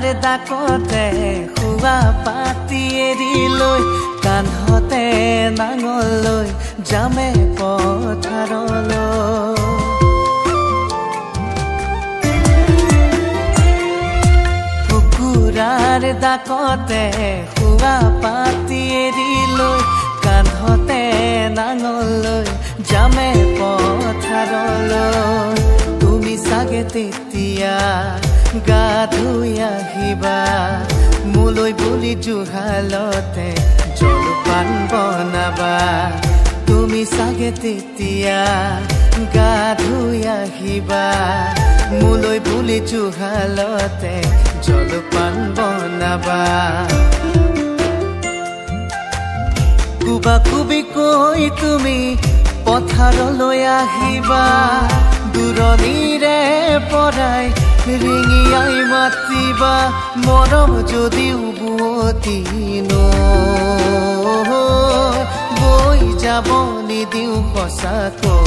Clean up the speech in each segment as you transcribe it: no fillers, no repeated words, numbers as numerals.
কুকুৰাৰ ডাকতে খুৱা পাতি এৰি লৈ কান্ধতে নাঙল লৈ যামে পথাৰলৈ কুকুৰাৰ ডাকতে খুৱা পাতি এৰি লৈ কান্ধতে নাঙল লৈ যামে পথাৰলৈ তুমি চাগে তেতিয়া গা ধুই আহিবা মোলৈ বুলি জুহালতে জলপান বনাবা তুমি চাগে তেতিয়া গা ধুই আহিবা মোলৈ বুলি জুহালতে জলপান বনাবা কুবা কুবি কৈ তুমি পথাৰলৈ আহিবা দূৰণিৰে পৰাই ৰিঙিয়াই মাতিবা মৰম যদিও বুৱতী বৈ যাব নিদিওঁ সঁচাকৈ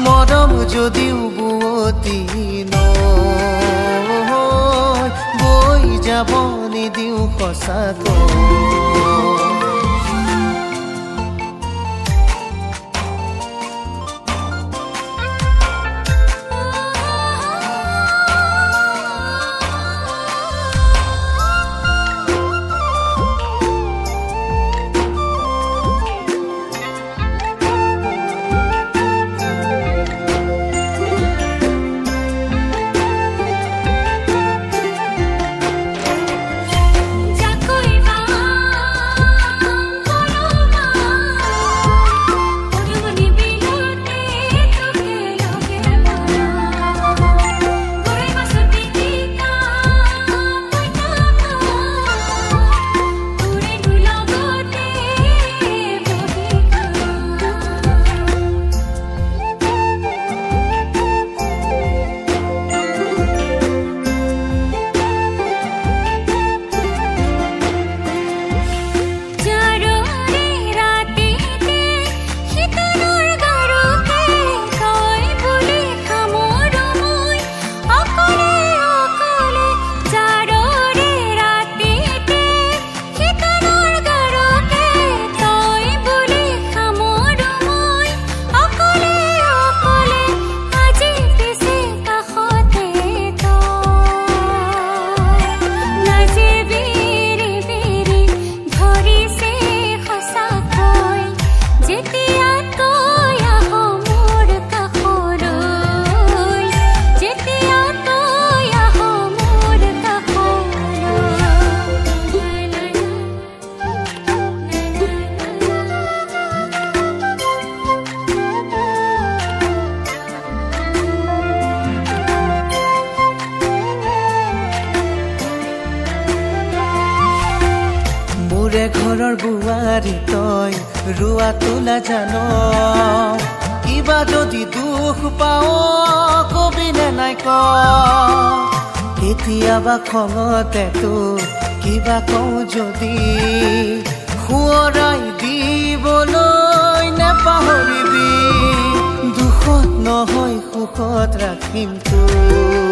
মৰম যদিও বুৱতী বৈ যাব নিদিওঁ সঁচাকৈ ঘৰৰ বুৱাৰী তই ৰুৱা তোলা জান কিবা যদি দুখ পাও কবিনে নাই ক কেতিয়াবা খঙতে তো কিবা কওঁ যদি সোঁৱৰাই দিবলৈ নেপাহৰিবি দুখত নহয় সুখত ৰাখিম তোক